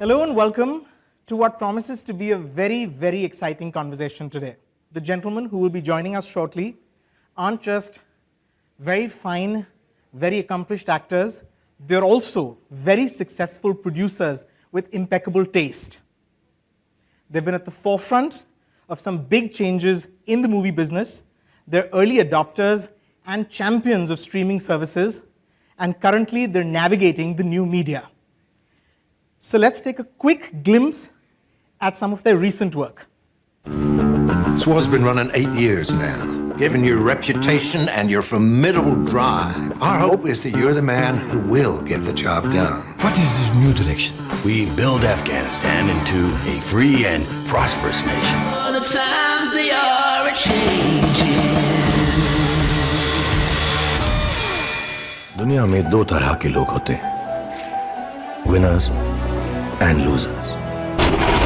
Hello and welcome to what promises to be a very, very exciting conversation today. The gentlemen who will be joining us shortly aren't just very fine, very accomplished actors, they're also very successful producers with impeccable taste. They've been at the forefront of some big changes in the movie business. They're early adopters and champions of streaming services, and currently they're navigating the new media. So let's take a quick glimpse at some of their recent work. SWA's been running 8 years now. Given your reputation and your formidable drive, our hope is that you're the man who will get the job done. What is this new direction? We build Afghanistan into a free and prosperous nation. All the times they are a-changing. दुनिया में दो तरह के लोग होते हैं, winners and losers.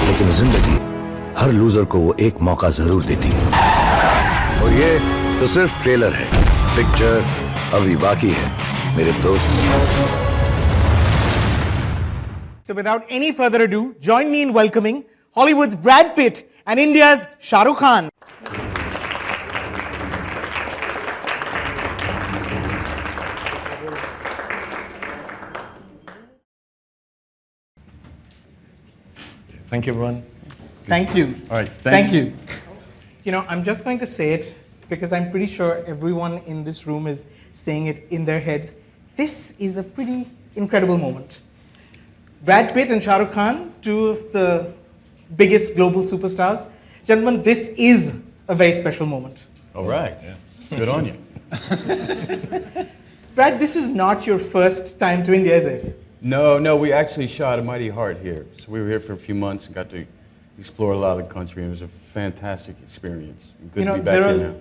लेकिन जिंदगी हर लूजर को वो एक मौका जरूर देती है। और ये तो सिर्फ ट्रेलर है, पिक्चर अभी बाकी है मेरे दोस्त। So without any further ado, join me in welcoming Hollywood's Brad Pitt and India's Shahrukh Khan. Thank you, everyone. Thank you. All right, thanks. Thank you. You know, I'm just going to say it because I'm pretty sure everyone in this room is saying it in their heads. This is a pretty incredible moment. Brad Pitt and Shahrukh Khan, two of the biggest global superstars. Gentlemen, this is a very special moment. All right. Yeah. Good on you. Brad, this is not your first time to India, is it? No, we actually shot A Mighty Heart here. So we were here for a few months and got to explore a lot of the country. It was a fantastic experience. Good to be back here now.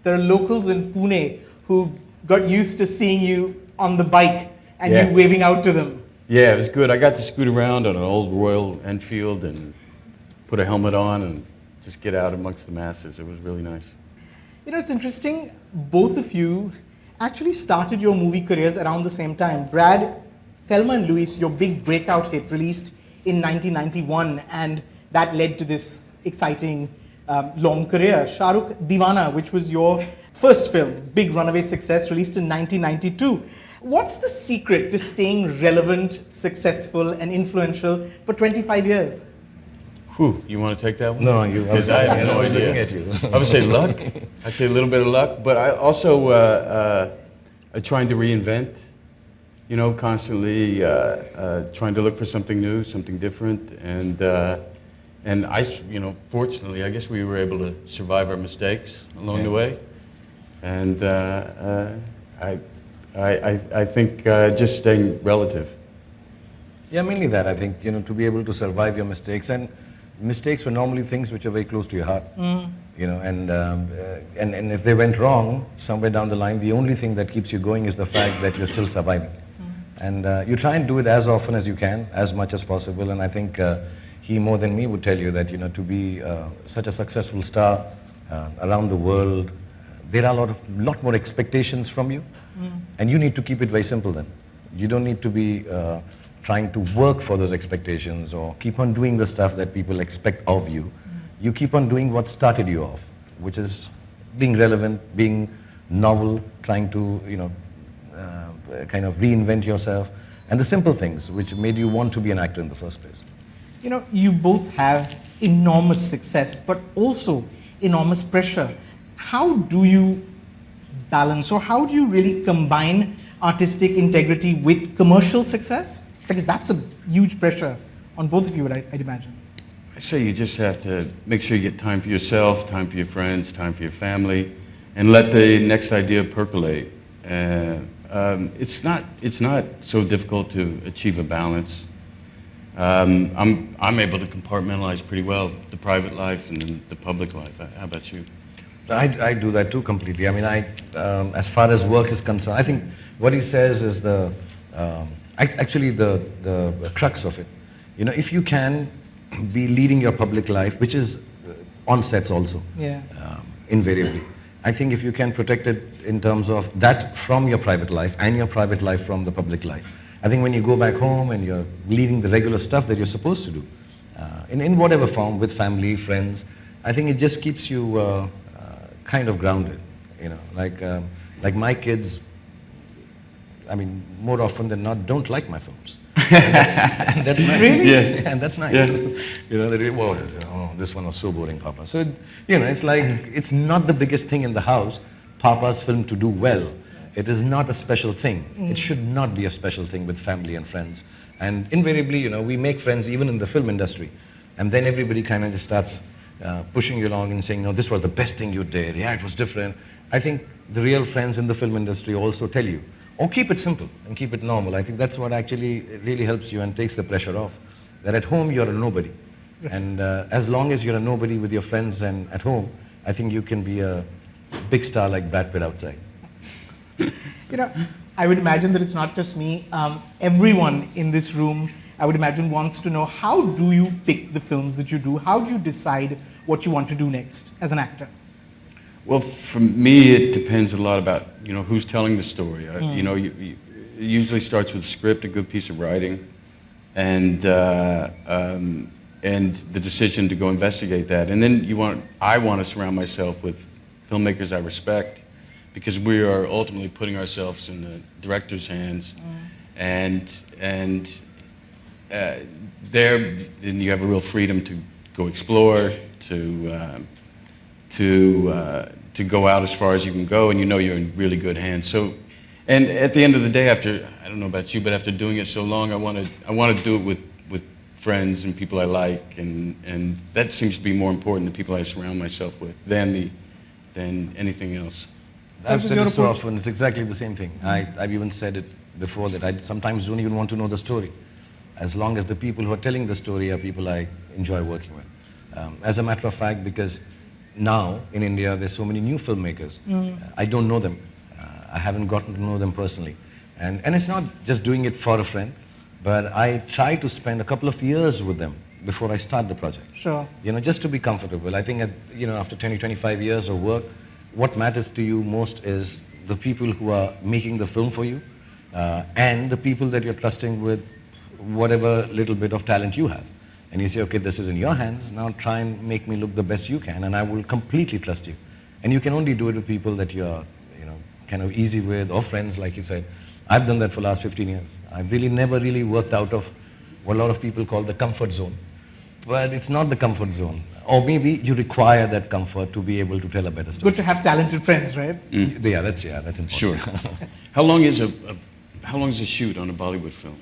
There are locals in Pune who got used to seeing you on the bike and Yeah. you waving out to them. Yeah, it was good. I got to scoot around on an old Royal Enfield and put a helmet on and just get out amongst the masses. It was really nice. You know, it's interesting, both of you actually started your movie careers around the same time. Brad, Thelma and Louise, your big breakout hit, released in 1991, and that led to this exciting long career. Shahrukh, Deewana, which was your first film, big runaway success, released in 1992. What's the secret to staying relevant, successful, and influential for 25 years? Whew, you want to take that one? No, you. Because I have no idea. Looking at you. I would say luck. I'd say a little bit of luck, but I also trying to reinvent. You know, constantly trying to look for something new, something different, and I, you know, fortunately, I guess we were able to survive our mistakes along the way, and I think just staying relative. Yeah, mainly that. I think, you know, to be able to survive your mistakes, and mistakes were normally things which are very close to your heart. You know, and if they went wrong somewhere down the line, the only thing that keeps you going is the fact that you're still surviving. And you try and do it as often as you can, as much as possible. And I think he more than me would tell you that, you know, to be such a successful star around the world, there are a lot more expectations from you, and you need to keep it very simple. Then you don't need to be trying to work for those expectations or keep on doing the stuff that people expect of you. You keep on doing what started you off, which is being relevant, being novel, trying to, you know, kind of reinvent yourself, and the simple things which made you want to be an actor in the first place. You know, you both have enormous success, but also enormous pressure. How do you balance, or how do you really combine artistic integrity with commercial success? Because that's a huge pressure on both of you, I'd imagine. I say you just have to make sure you get time for yourself, time for your friends, time for your family, and let the next idea percolate. It's not so difficult to achieve a balance. I'm able to compartmentalize pretty well the private life and then the public life. How about you? I do that too completely. I mean, as far as work is concerned, I think what he says is actually the crux of it. You know, if you can be leading your public life, which is on sets also, invariably. I think if you can protect it in terms of that from your private life and your private life from the public life, I think when you go back home and you're leading the regular stuff that you're supposed to do, in whatever form, with family, friends, I think it just keeps you kind of grounded. You know, like my kids, I mean, more often than not, don't like my films. And that's nice. Really? Yeah, and that's nice. Yeah. You know, they whoa, oh, this one was so boring, Papa. So, you know, it's like, it's not the biggest thing in the house, Papa's film to do well. It is not a special thing. It should not be a special thing with family and friends. And invariably, you know, we make friends even in the film industry. And then everybody kind of just starts pushing you along and saying, no, this was the best thing you did. Yeah, it was different. I think the real friends in the film industry also tell you, or keep it simple and keep it normal. I think that's what actually really helps you and takes the pressure off. That at home you're a nobody. And as long as you're a nobody with your friends and at home, I think you can be a big star like Brad Pitt outside. You know, I would imagine that it's not just me. Everyone in this room, I would imagine, wants to know, how do you pick the films that you do? How do you decide what you want to do next as an actor? Well, for me, it depends a lot about, you know, who's telling the story. You know, it usually starts with a script, a good piece of writing, and the decision to go investigate that. And then I want to surround myself with filmmakers I respect, because we are ultimately putting ourselves in the director's hands, and there, then you have a real freedom to go explore, to go out as far as you can go, and you know you're in really good hands. So, and at the end of the day, after, I don't know about you, but after doing it so long, I want to do it with friends and people I like, and that seems to be more important, the people I surround myself with, than anything else. I've said it so often, it's exactly the same thing. I've even said it before that I sometimes don't even want to know the story, as long as the people who are telling the story are people I enjoy working with. As a matter of fact, because now in India there's so many new filmmakers, I don't know them. I haven't gotten to know them personally. And it's not just doing it for a friend, but I try to spend a couple of years with them before I start the project. Sure. You know, just to be comfortable. I think, after 20, 25 years of work, what matters to you most is the people who are making the film for you, and the people that you're trusting with whatever little bit of talent you have. And you say, okay, this is in your hands, now try and make me look the best you can, and I will completely trust you. And you can only do it with people that you're, kind of easy with, or friends, like you said. I've done that for the last 15 years. I've really never really worked out of what a lot of people call the comfort zone. But it's not the comfort zone. Or maybe you require that comfort to be able to tell a better story. Good to have talented friends, right? Yeah, that's important. Sure. How long is a shoot on a Bollywood film?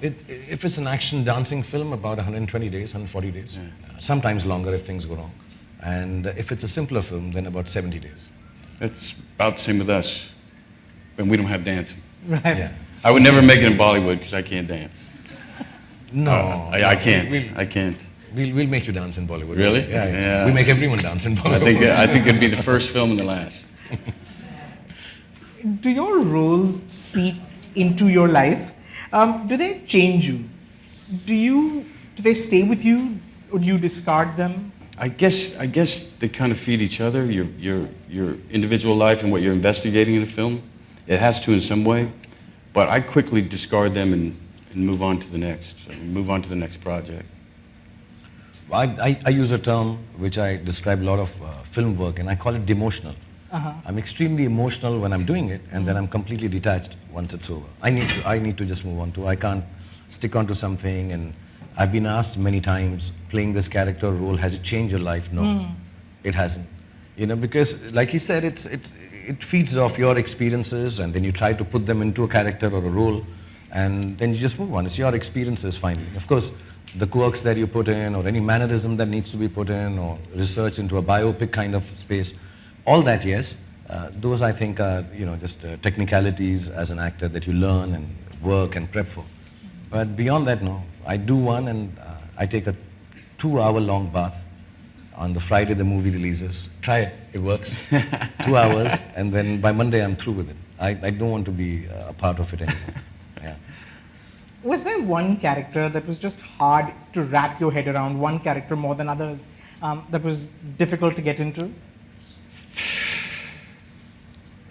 If it's an action dancing film, about 120 days, 140 days. Yeah. Sometimes longer if things go wrong. And if it's a simpler film, then about 70 days. That's about the same with us, and we don't have dancing. Right. Yeah. I would never make it in Bollywood because I can't dance. No. I can't. I can't. We'll make you dance in Bollywood. Really? Yeah. We make everyone dance in Bollywood. I think it'd be the first film and the last. Do your roles seep into your life? Do they change you? Do they stay with you, or do you discard them? I guess they kind of feed each other. Your individual life and what you're investigating in a film, it has to in some way. But I quickly discard them and move on to the next. Move on to the next project. I use a term which I describe a lot of film work, and I call it demotional. I'm extremely emotional when I'm doing it, and then I'm completely detached once it's over. I need to just move on to. I can't stick on to something. And I've been asked many times, playing this character role, has it changed your life? No, it hasn't. Because like he said, it feeds off your experiences, and then you try to put them into a character or a role, and then you just move on. It's your experiences finally. Of course, the quirks that you put in, or any mannerism that needs to be put in, or research into a biopic kind of space, all that, yes. Those I think are, just technicalities as an actor that you learn and work and prep for. But beyond that, no. I do one, and I take a 2-hour-long bath on the Friday the movie releases. Try it, it works. 2 hours, and then by Monday I'm through with it. I don't want to be a part of it anymore. Yeah. Was there one character that was just hard to wrap your head around, one character more than others, that was difficult to get into?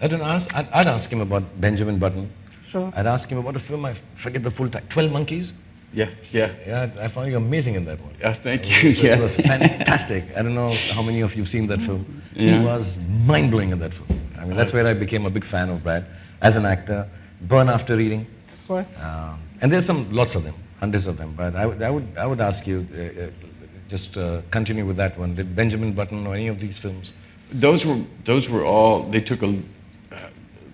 I'd ask him about Benjamin Button. Sure. I'd ask him about a film, I forget the full title, 12 Monkeys. Yeah, yeah. Yeah, I found you amazing in that one. Thank you. It was fantastic. I don't know how many of you have seen that film. Yeah. He was mind-blowing in that film. I mean, that's where I became a big fan of Brad as an actor. Burn After Reading. Of course. And there's lots of them, hundreds of them. But I would ask you, just continue with that one. Did Benjamin Button or any of these films? Those were all. They took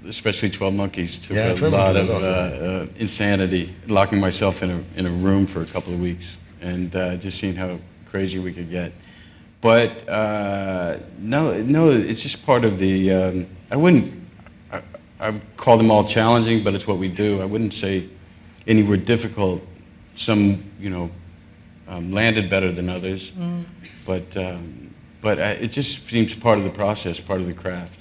especially 12 Monkeys took Yeah, a 12 lot Monkeys of was awesome. insanity, locking myself in a room for a couple of weeks and just seeing how crazy we could get. But no, it's just part of the. I call them all challenging, but it's what we do. I wouldn't say any were difficult. Some, landed better than others, but it just seems part of the process, part of the craft.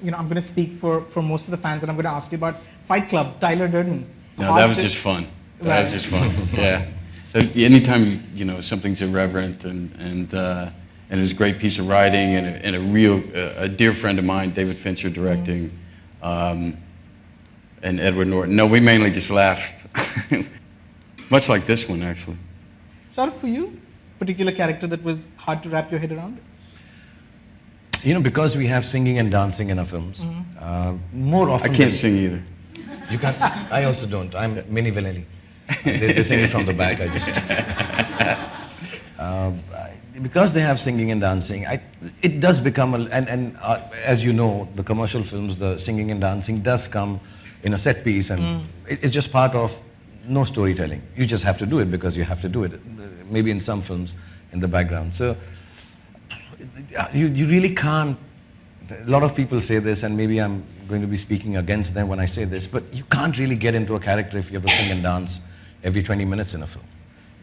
I'm going to speak for most of the fans, and I'm going to ask you about Fight Club, Tyler Durden. No, that was just fun. That was just fun. Yeah. Anytime something's irreverent and it's a great piece of writing and a dear friend of mine, David Fincher, directing, and Edward Norton. No, we mainly just laughed. Much like this one, actually. Shahrukh, for you, particular character that was hard to wrap your head around? Because we have singing and dancing in our films, more often. I can't sing either. You can't. I also don't. I'm Mini Vanelli. They sing it from the back. I just. Because they have singing and dancing, it does become as you know, the commercial films, the singing and dancing does come in a set piece, and it's just part of no storytelling. You just have to do it because you have to do it. Maybe in some films, in the background. So. You really can't. A lot of people say this, and maybe I'm going to be speaking against them when I say this, but you can't really get into a character if you have to sing and dance every 20 minutes in a film.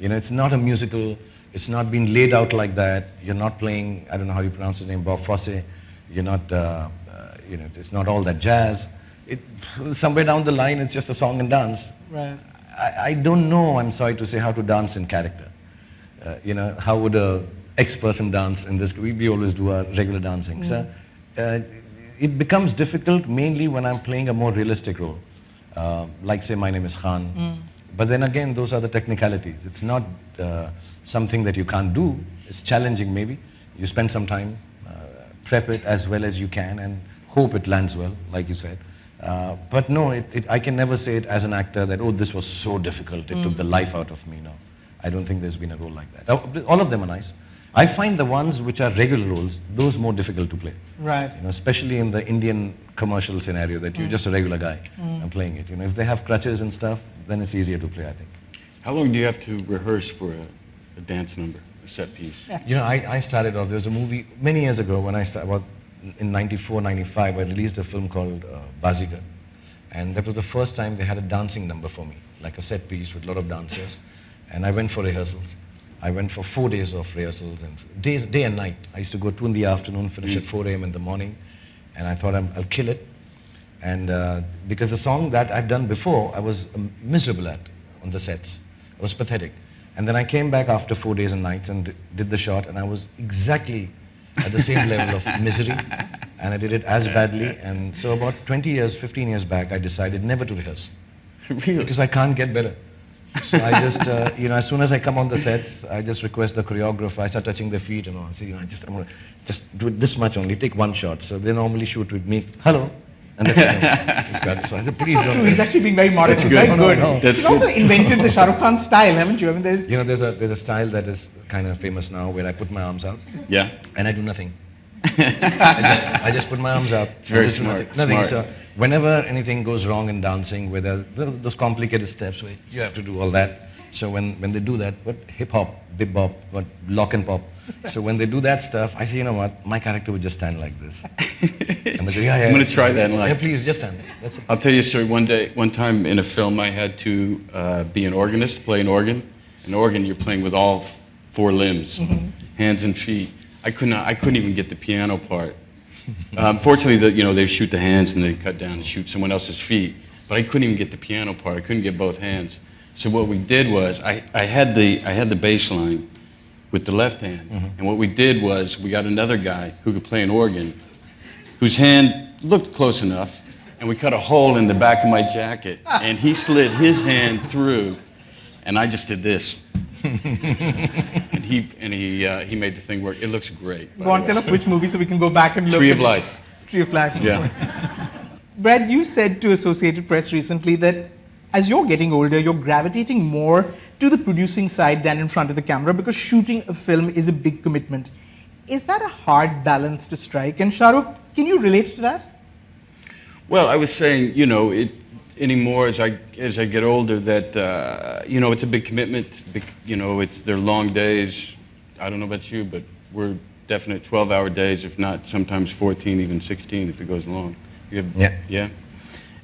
It's not a musical. It's not been laid out like that. You're not playing, I don't know how you pronounce his name, Bob Fosse. You're not, it's not all that jazz. Somewhere down the line, it's just a song and dance. Right. I don't know, I'm sorry to say, how to dance in character. How would a X-person dance in this? We always do our regular dancing. So it becomes difficult mainly when I'm playing a more realistic role. Like say, my name is Khan. But then again, those are the technicalities. It's not something that you can't do. It's challenging maybe. You spend some time, prep it as well as you can and hope it lands well, like you said. But no, I can never say it as an actor that, oh, this was so difficult, it took the life out of me. No, I don't think there's been a role like that. All of them are nice. I find the ones which are regular roles, those more difficult to play. Right. Especially in the Indian commercial scenario that you're just a regular guy and playing it. If they have crutches and stuff, then it's easier to play, I think. How long do you have to rehearse for a dance number, a set piece? I started off, there was a movie many years ago when I started, in 94, 95, I released a film called Bazigar. And that was the first time they had a dancing number for me, like a set piece with a lot of dancers. And I went for rehearsals. I went for 4 days of rehearsals, and day and night. I used to go 2 in the afternoon, finish at 4 a.m. in the morning, and I thought I'll kill it. And because the song that I'd done before, I was miserable at on the sets. It was pathetic. And then I came back after 4 days and nights and did the shot, and I was exactly at the same level of misery, and I did it as badly. And so about 20 years, 15 years back, I decided never to rehearse. Really? Because I can't get better. So I just, as soon as I come on the sets, I just request the choreographer, I start touching their feet, I say, I'm going to just do it this much only, take one shot. So they normally shoot with me, hello, and that's it. It's got, so I said, please That's don't. true. He's actually being very modest. That's He's good. very good. No. That's You've also invented the Shahrukh Khan style, haven't you? I mean, there's... There's a style that is kind of famous now where I put my arms out. Yeah. And I do nothing. I just put my arms out. It's very smart. Nothing. Smart. So whenever anything goes wrong in dancing, where there are those complicated steps where you have to do all that. So when they do that, what hip hop, bip bop, what lock and pop. So when they do that stuff, I say, you know what, my character would just stand like this. And they go, yeah. I'm going to try that in life. Yeah, please, just stand. That's it. I'll tell you a story. One time in a film, I had to be an organist, play an organ. An organ, you're playing with all 4 limbs, hands and feet. I couldn't even get the piano part. Fortunately, they shoot the hands and they cut down and shoot someone else's feet. But I couldn't even get the piano part. I couldn't get both hands. So what we did was, I had the bass line with the left hand. And what we did was, we got another guy who could play an organ, whose hand looked close enough, and we cut a hole in the back of my jacket, and he slid his hand through, and I just did this. and he made the thing work. It looks great. Go on, tell us which movie so we can go back and look. Tree at of Life. Tree of Life. Yeah. Brad, you said to Associated Press recently that as you're getting older, you're gravitating more to the producing side than in front of the camera because shooting a film is a big commitment. Is that a hard balance to strike? And Shahrukh, can you relate to that? Well, I was saying, anymore as I get older that, it's a big commitment. They're long days. I don't know about you, but we're definite 12-hour days, if not sometimes 14, even 16 if it goes long. Yeah.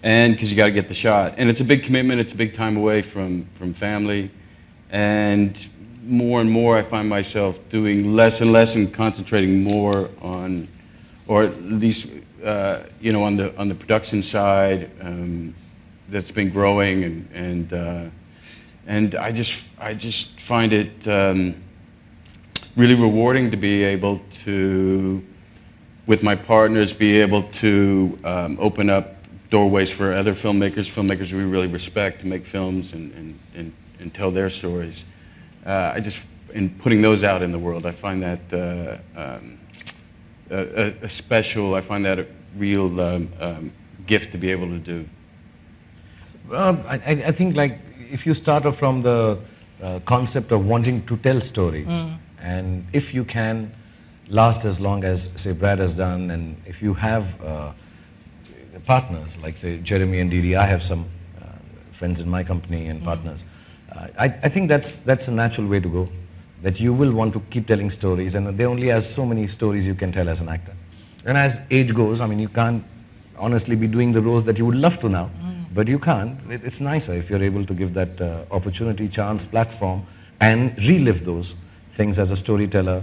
And because you got to get the shot. And it's a big commitment. It's a big time away from family. And more I find myself doing less and less and concentrating more on, or at least, on the production side that's been growing. And I just find it really rewarding to be able to, with my partners, be able to open up doorways for other filmmakers we really respect to make films and tell their stories. In putting those out in the world, I find that I find that a real gift to be able to do. I think like if you start off from the concept of wanting to tell stories, and if you can last as long as, say, Brad has done, and if you have partners, like, say, Jeremy and Didi, I have some friends in my company and partners, I think that's a natural way to go, that you will want to keep telling stories, and there only has so many stories you can tell as an actor. And as age goes, I mean, you can't honestly be doing the roles that you would love to now, but you can't. It's nicer if you're able to give that opportunity, chance, platform, and relive those things as a storyteller,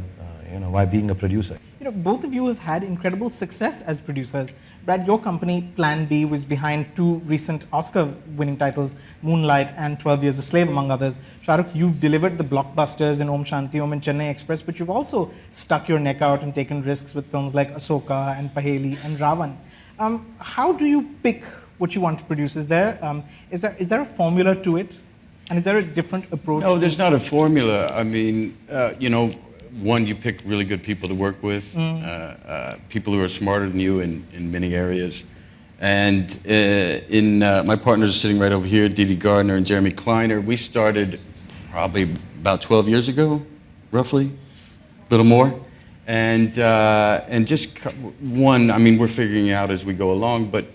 while being a producer. Both of you have had incredible success as producers. Brad, your company, Plan B, was behind two recent Oscar-winning titles, Moonlight and 12 Years a Slave, among others. Shahrukh, you've delivered the blockbusters in Om Shanti Om and Chennai Express, but you've also stuck your neck out and taken risks with films like Ahsoka and Paheli and Ravan. How do you pick what you want to produce? Is there a formula to it? And is there a different approach? No, there's not a formula. I mean, one, you pick really good people to work with, people who are smarter than you in many areas. And my partners are sitting right over here, Didi Gardner and Jeremy Kleiner. We started probably about 12 years ago, roughly, a little more. And just one, I mean, we're figuring it out as we go along, but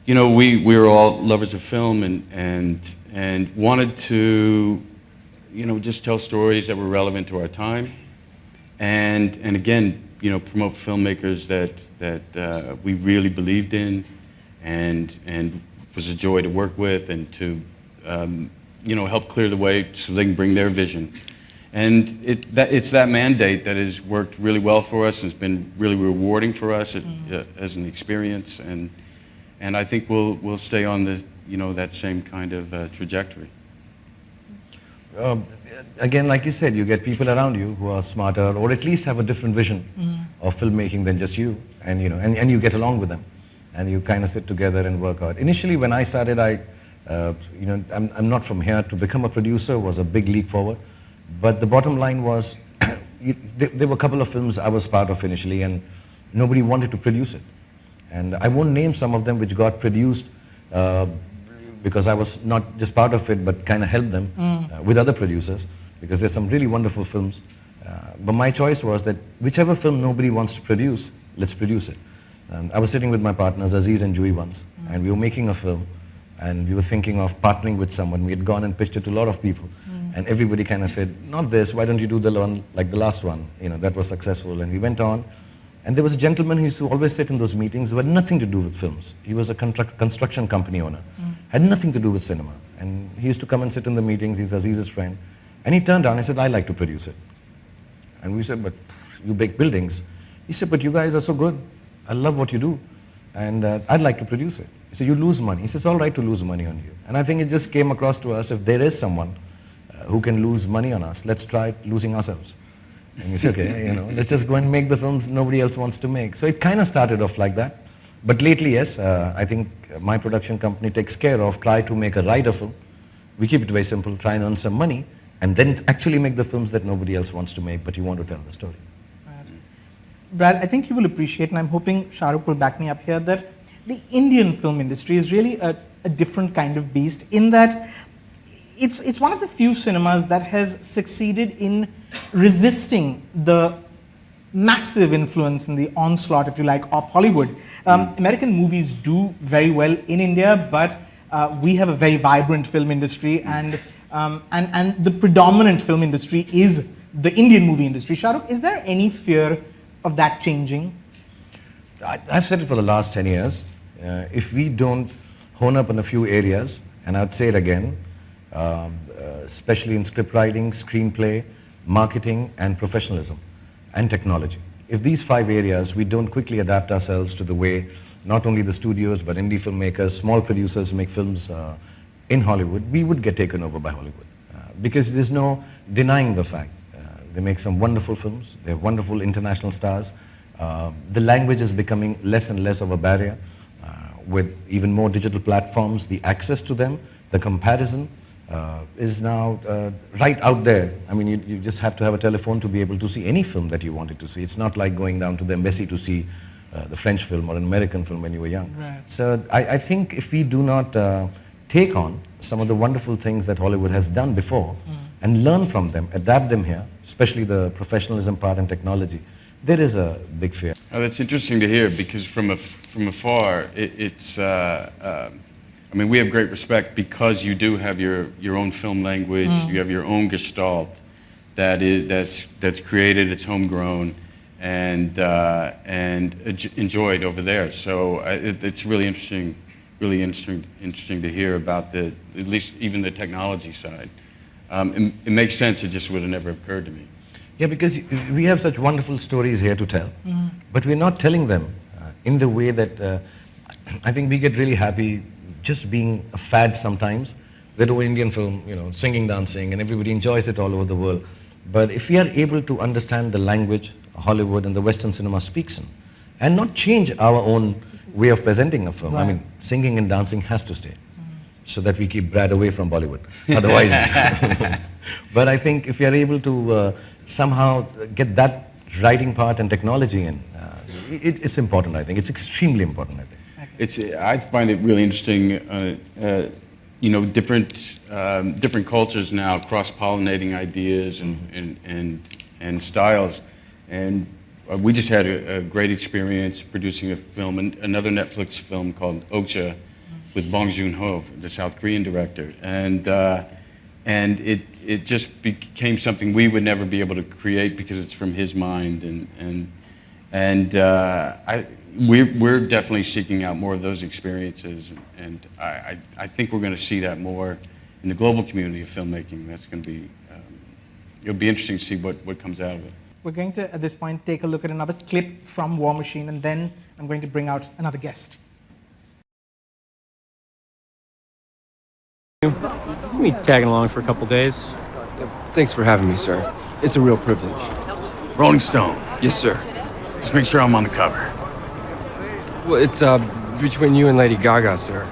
we were all lovers of film and wanted to, just tell stories that were relevant to our time. And again, promote filmmakers that we really believed in, and was a joy to work with, and to help clear the way so they can bring their vision. And it's that mandate that has worked really well for us and has been really rewarding for us as an experience. And I think we'll stay on that same kind of trajectory. Again, like you said, you get people around you who are smarter, or at least have a different vision of filmmaking than just you, and and you get along with them, and you kind of sit together and work out. Initially, when I started, I'm not from here. To become a producer was a big leap forward, but the bottom line was, there were a couple of films I was part of initially, and nobody wanted to produce it, and I won't name some of them which got produced. Because I was not just part of it, but kind of helped them with other producers, because there's some really wonderful films. But my choice was that whichever film nobody wants to produce, let's produce it. And I was sitting with my partners, Aziz and Jui, once, and we were making a film, and we were thinking of partnering with someone. We had gone and pitched it to a lot of people, and everybody kind of said, not this, why don't you do the one like the last one? That was successful. And we went on. And there was a gentleman who used to always sit in those meetings who had nothing to do with films. He was a construction company owner, had nothing to do with cinema. And he used to come and sit in the meetings. He's Aziz's friend. And he turned down and said, I like to produce it. And we said, but you make buildings. He said, but you guys are so good. I love what you do. And I'd like to produce it. He said, you lose money. He said, it's all right to lose money on you. And I think it just came across to us, if there is someone who can lose money on us, let's try losing ourselves. And we said, okay, let's just go and make the films nobody else wants to make. So it kind of started off like that. But lately, yes, I think my production company takes care of, try to make a rider film. We keep it very simple, try and earn some money, and then actually make the films that nobody else wants to make, but you want to tell the story. Brad, I think you will appreciate, and I'm hoping Shahrukh will back me up here, that the Indian film industry is really a different kind of beast in that it's one of the few cinemas that has succeeded in resisting the massive influence and the onslaught, if you like, of Hollywood. American movies do very well in India, but we have a very vibrant film industry, and the predominant film industry is the Indian movie industry. Shahrukh, is there any fear of that changing? I've said it for the last 10 years. If we don't hone up in a few areas, and I'd say it again, especially in script writing, screenplay, marketing, and professionalism, and technology. If these 5 areas, we don't quickly adapt ourselves to the way not only the studios, but indie filmmakers, small producers make films in Hollywood, we would get taken over by Hollywood. Because there's no denying the fact. They make some wonderful films, they have wonderful international stars. The language is becoming less and less of a barrier. With even more digital platforms, the access to them, the comparison is now right out there. I mean, you just have to have a telephone to be able to see any film that you wanted to see. It's not like going down to the embassy to see the French film or an American film when you were young. Right. So I think if we do not take on some of the wonderful things that Hollywood has done before and learn from them, adapt them here, especially the professionalism part and technology, there is a big fear. Oh, that's interesting to hear because from afar, I mean, we have great respect because you do have your own film language, you have your own gestalt that's created, it's homegrown, and enjoyed over there. So it's really interesting to hear about at least even the technology side. It makes sense. It just would have never occurred to me. Yeah, because we have such wonderful stories here to tell, but we're not telling them in the way that I think we get really happy just being a fad sometimes. That old Indian film, you know, singing, dancing, and everybody enjoys it all over the world. But if we are able to understand the language Hollywood and the Western cinema speaks in, and not change our own way of presenting a film. Right. I mean, singing and dancing has to stay, so that we keep Brad away from Bollywood. Otherwise, but I think if we are able to somehow get that writing part and technology in, it's important. I think it's extremely important. I think. I find it really interesting. You know, different cultures now cross-pollinating ideas and styles, and we just had a great experience producing a film, another Netflix film called Okja, with Bong Joon-ho, the South Korean director, and it just became something we would never be able to create because it's from his mind, we're definitely seeking out more of those experiences, and I think we're going to see that more in the global community of filmmaking. That's going to be it'll be interesting to see what comes out of it. We're going to, at this point, take a look at another clip from War Machine, and then I'm going to bring out another guest. It's me tagging along for a couple days. Thanks for having me, sir. It's a real privilege. Rolling Stone. Yes, sir. Just make sure I'm on the cover. Well, it's between you and Lady Gaga, sir.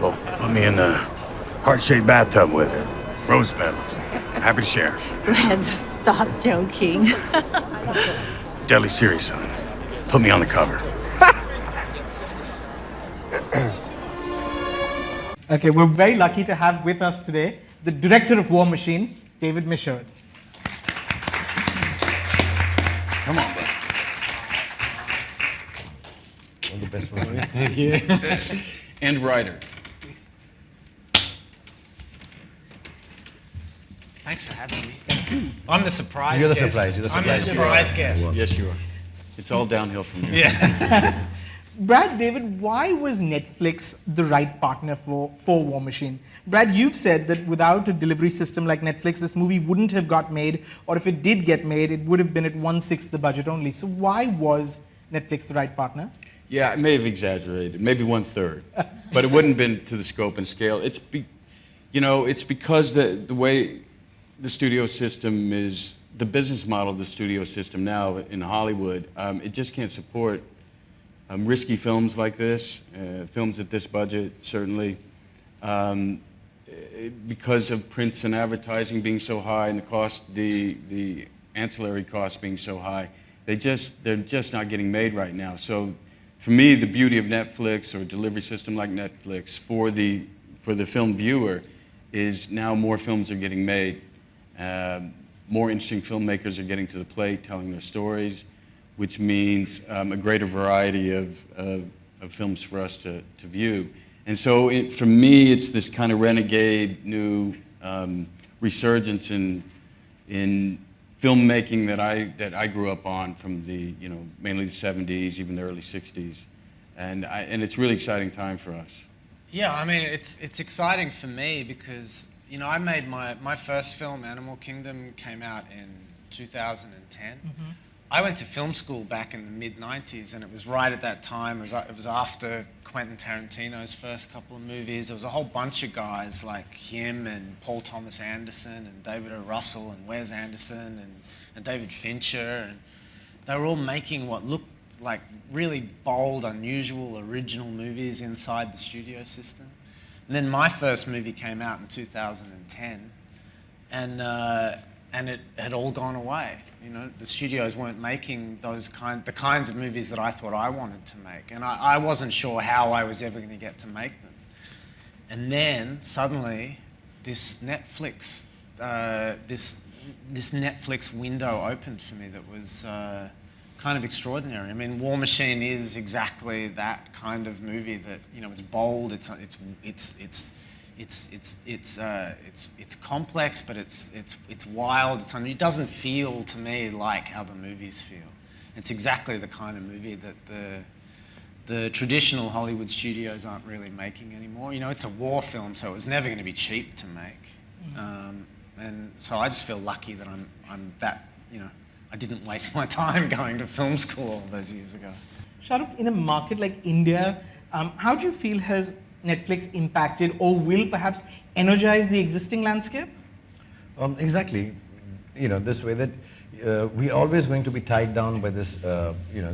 Well, put me in the heart-shaped bathtub with her. Rose petals. Happy to share. Brad, stop joking. Deadly serious, son. Put me on the cover. Okay, we're very lucky to have with us today the director of War Machine, David Michaud. Come on, bud. All the best for you. Thank you. And writer. Please. Thanks for having me. I'm the surprise You're the guest. surprise. You're the I'm the surprise surprise guest. Yes, you are. It's all downhill from here. Yeah. Brad, David, why was Netflix the right partner for War Machine? Brad, you've said that without a delivery system like Netflix, this movie wouldn't have got made, or if it did get made, it would have been at 1/6 the budget only. So why was Netflix the right partner? Yeah, I may have exaggerated, maybe 1/3, but it wouldn't have been to the scope and scale. It's because the way the studio system is, the business model of the studio system now in Hollywood, it just can't support risky films like this, films at this budget, certainly. Because of prints and advertising being so high and the ancillary costs being so high, they're just not getting made right now. So for me, the beauty of Netflix or a delivery system like Netflix for the film viewer is now more films are getting made. More interesting filmmakers are getting to the plate, telling their stories, which means a greater variety of films for us to view. And so for me, it's this kind of renegade new resurgence in filmmaking that I grew up on from the, mainly the 70s, even the early 60s. And it's a really exciting time for us. Yeah, I mean, it's exciting for me because, I made my first film, Animal Kingdom, came out in 2010. I went to film school back in the mid-90s, and it was right at that time. It was after Quentin Tarantino's first couple of movies. There was a whole bunch of guys like him and Paul Thomas Anderson and David O. Russell and Wes Anderson and David Fincher. And they were all making what looked like really bold, unusual, original movies inside the studio system. And then my first movie came out in 2010, and it had all gone away. The studios weren't making the kinds of movies that I thought I wanted to make, and I wasn't sure how I was ever going to get to make them. And then suddenly, this Netflix window opened for me that was kind of extraordinary. I mean, War Machine is exactly that kind of movie that it's bold, it's complex, but it's wild. It doesn't feel to me like other movies feel. It's exactly the kind of movie that the traditional Hollywood studios aren't really making anymore. It's a war film, so it was never going to be cheap to make. And so I just feel lucky that I'm that, I didn't waste my time going to film school all those years ago. Shahrukh, in a market like India, how do you feel has Netflix impacted or will perhaps energize the existing landscape? Exactly. This way that we're always going to be tied down by this,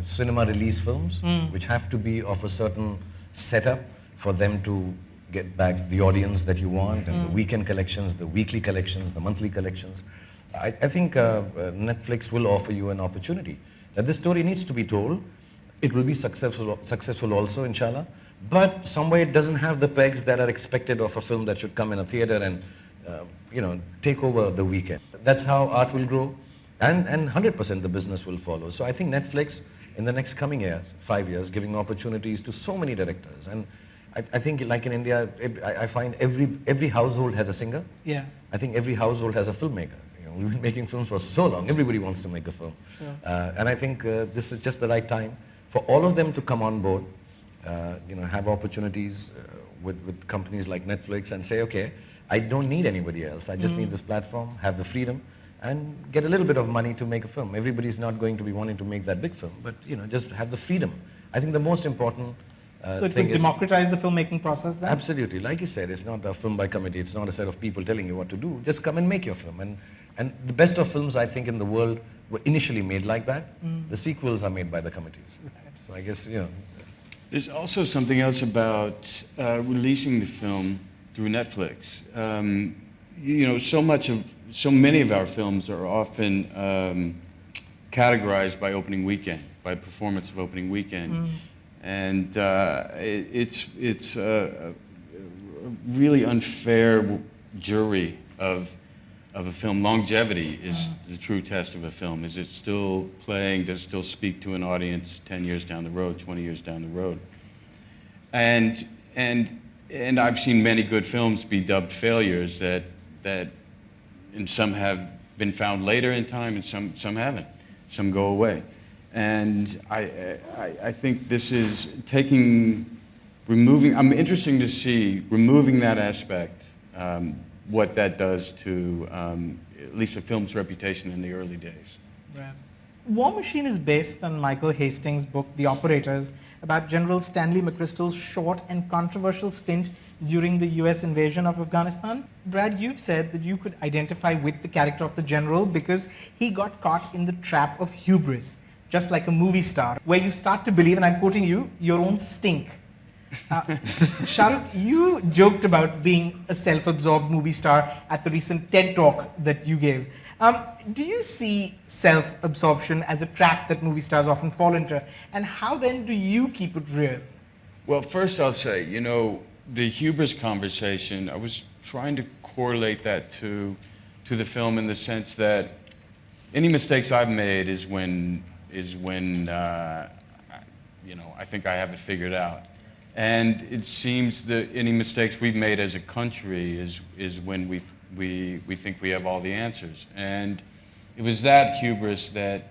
cinema release films, which have to be of a certain setup for them to get back the audience that you want, and the weekend collections, the weekly collections, the monthly collections. I think Netflix will offer you an opportunity that this story needs to be told. It will be successful also, inshallah. But somewhere it doesn't have the pegs that are expected of a film that should come in a theater and, take over the weekend. That's how art will grow, and 100% the business will follow. So I think Netflix, in the next coming years, 5 years, giving opportunities to so many directors. And I think, like in India, I find every household has a singer. Yeah. I think every household has a filmmaker. We've been making films for so long. Everybody wants to make a film. Sure. And I think this is just the right time for all of them to come on board, have opportunities with companies like Netflix and say, okay, I don't need anybody else. I just need this platform, have the freedom, and get a little bit of money to make a film. Everybody's not going to be wanting to make that big film, but just have the freedom. I think the most important so it will democratize the filmmaking process then? Absolutely. Like you said, it's not a film by committee. It's not a set of people telling you what to do. Just come and make your film. And the best of films, I think, in the world were initially made like that. The sequels are made by the committees. So I guess, There's also something else about releasing the film through Netflix. So many of our films are often categorized by opening weekend, by performance of opening weekend. And it's a really unfair jury of a film. Longevity is the true test of a film. Is it still playing? Does it still speak to an audience 10 years down the road, 20 years down the road? And I've seen many good films be dubbed failures that and some have been found later in time and some haven't. Some go away. And I think this is I'm interested to see, removing that aspect, what that does to at least a film's reputation in the early days. Right. War Machine is based on Michael Hastings' book, The Operators, about General Stanley McChrystal's short and controversial stint during the US invasion of Afghanistan. Brad, you've said that you could identify with the character of the general because he got caught in the trap of hubris. just like a movie star, where you start to believe, and I'm quoting you, your own stink. Shahrukh, you joked about being a self-absorbed movie star at the recent TED Talk that you gave. Do you see self-absorption as a trap that movie stars often fall into? And how then do you keep it real? Well, first I'll say, you know, the hubris conversation, I was trying to correlate that to the film in the sense that any mistakes I've made is when you know, I think I have it figured out. And it seems that any mistakes we've made as a country is when we think we have all the answers. And it was that hubris that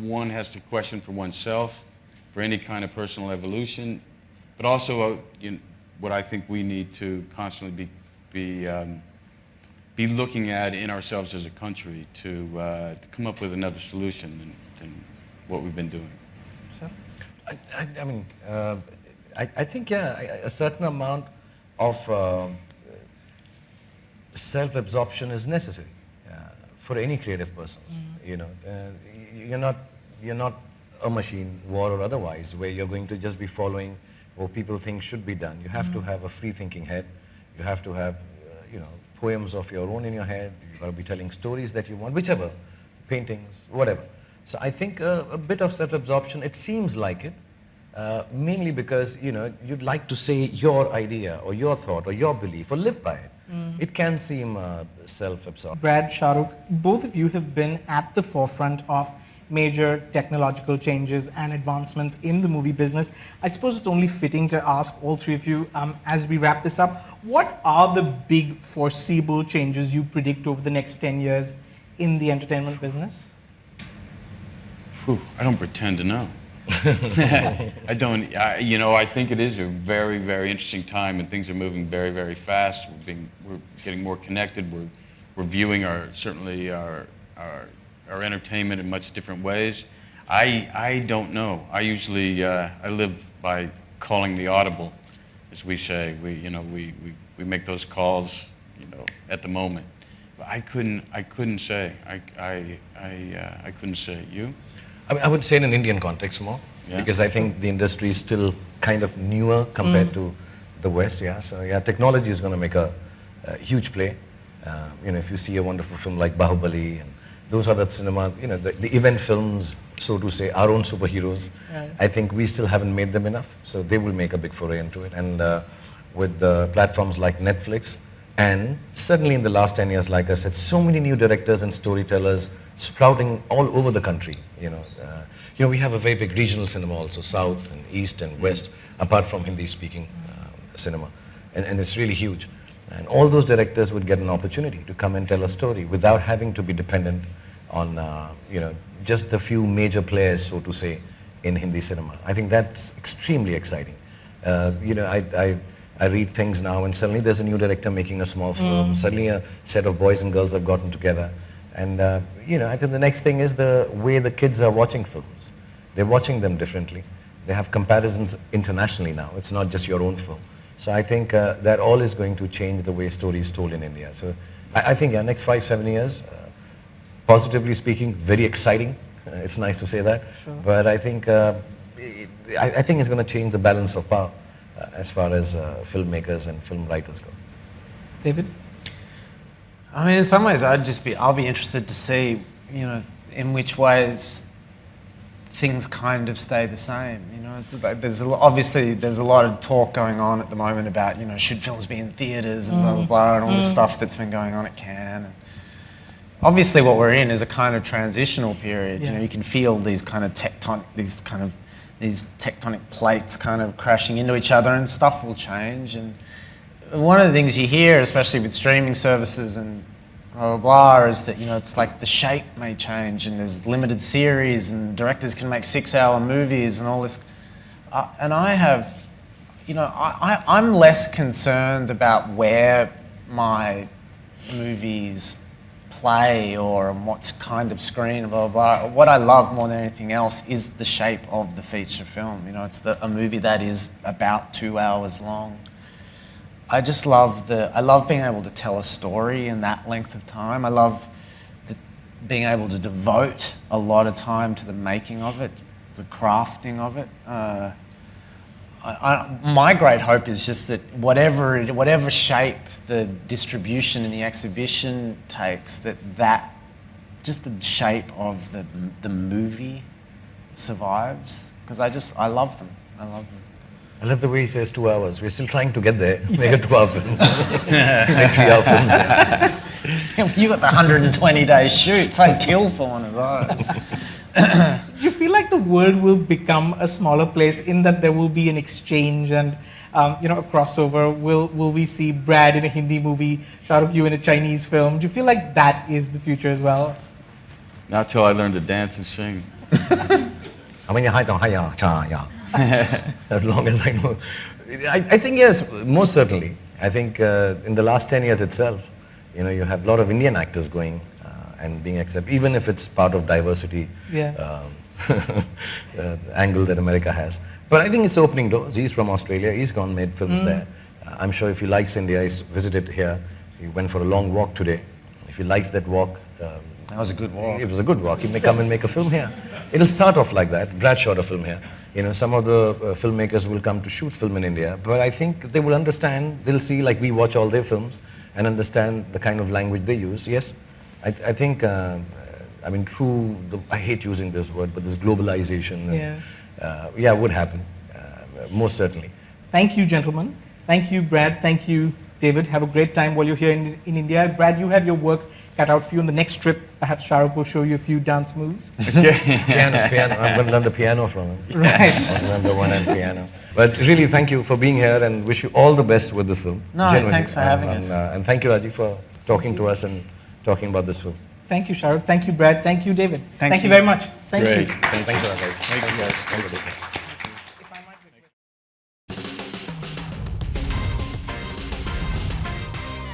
one has to question for oneself, for any kind of personal evolution, but also you know, what I think we need to constantly be looking at in ourselves as a country to come up with another solution than what we've been doing. I mean, I think, yeah, a certain amount of self-absorption is necessary for any creative person. You know, you're not a machine, war or otherwise, where you're going to just be following what people think should be done. You have to have a free-thinking head. You have to have, you know, poems of your own in your head. You've got to be telling stories that you want, whichever, paintings, whatever. So I think a bit of self-absorption, it seems like it, mainly because, you know, you'd like to say your idea or your thought or your belief or live by it. It can seem self-absorbed. Brad, Shahrukh, both of you have been at the forefront of major technological changes and advancements in the movie business. I suppose it's only fitting to ask all three of you, as we wrap this up, what are the big foreseeable changes you predict over the next 10 years in the entertainment business? I don't pretend to know. I don't, you know, I think it is a very, very interesting time and things are moving very, very fast. We're getting more connected. We're viewing certainly our entertainment in much different ways. I don't know. I usually, I live by calling the audible, as we say. We make those calls, you know, at the moment. But I couldn't say. I couldn't say. You? I mean, I would say in an Indian context more, because I think the industry is still kind of newer compared to the West. Yeah, so yeah, technology is going to make a huge play. You know, if you see a wonderful film like Bahubali, and those are the cinema, you know, the event films, so to say, our own superheroes. Right. I think we still haven't made them enough, so they will make a big foray into it. And with platforms like Netflix, and certainly in the last 10 years, like I said, so many new directors and storytellers sprouting all over the country. You know, we have a very big regional cinema also, South and East and West, apart from Hindi-speaking cinema, and it's really huge. And all those directors would get an opportunity to come and tell a story without having to be dependent on, you know, just the few major players, so to say, in Hindi cinema. I think that's extremely exciting. You know, I read things now, and suddenly there's a new director making a small film. Suddenly a set of boys and girls have gotten together. And, you know, I think the next thing is the way the kids are watching films. They're watching them differently. They have comparisons internationally now. It's not just your own film. So I think that all is going to change the way story is told in India. So I think, yeah, next 5-7 years, positively speaking, very exciting. It's nice to say that. Sure. But I think it's going to change the balance of power as far as filmmakers and film writers go. David? I mean, in some ways, I'll be interested to see, you know, in which ways things kind of stay the same. You know, it's like obviously there's a lot of talk going on at the moment about, you know, should films be in theaters and blah blah blah, and all this stuff that's been going on at Cannes. And obviously, what we're in is a kind of transitional period. Yeah. You know, you can feel these kind of these tectonic plates kind of crashing into each other, and stuff will change. And one of the things you hear, especially with streaming services and blah, blah, blah, is that, you know, it's like the shape may change and there's limited series and directors can make 6-hour movies and all this. And I have, you know, I'm less concerned about where my movies play or on what kind of screen, blah, blah, blah. What I love more than anything else is the shape of the feature film. You know, it's a movie that is about 2 hours long. I just love I love being able to tell a story in that length of time. I love being able to devote a lot of time to the making of it, the crafting of it. My great hope is just that whatever shape the distribution and the exhibition takes, that just the shape of the movie survives, because I love them. I love them. I love the way he says 2 hours. We're still trying to get there. Make a 2-hour film. Make 3-hour films. Yeah. You got the 120-day shoots. I'd kill for one of those. Do you feel like the world will become a smaller place in that there will be an exchange and a crossover? Will we see Brad in a Hindi movie, Shahrukh, you in a Chinese film? Do you feel like that is the future as well? Not till I learn to dance and sing. As long as I know. I think yes, most certainly. I think in the last 10 years itself, you have a lot of Indian actors going and being accepted, even if it's part of diversity angle that America has. But I think it's opening doors. He's from Australia. He's gone made films there. I'm sure if he likes India, he's visited here. He went for a long walk today. If he likes that walk, that was a good walk. It was a good walk. He may come and make a film here. It'll start off like that. Brad shot a film here. Some of the filmmakers will come to shoot film in India, but I think they will understand. They'll see, like we watch all their films and understand the kind of language they use. Yes, I think. I hate using this word, but this globalization, would happen, most certainly. Thank you, gentlemen. Thank you, Brad. Thank you, David. Have a great time while you're here in India. Brad, you have your work cut out for you. On the next trip, perhaps Shahrukh will show you a few dance moves. Piano. I'm going to learn the piano from him. Right. I'll learn the one-hand piano. But really, thank you for being here and wish you all the best with this film. No, genuinely. Thanks for having us. And thank you, Raji, for talking to us and talking about this film. Thank you, Shahrukh. Thank you, Brad. Thank you, David. Thank you very much. Thank you. Thanks a lot, guys. Thank you, guys.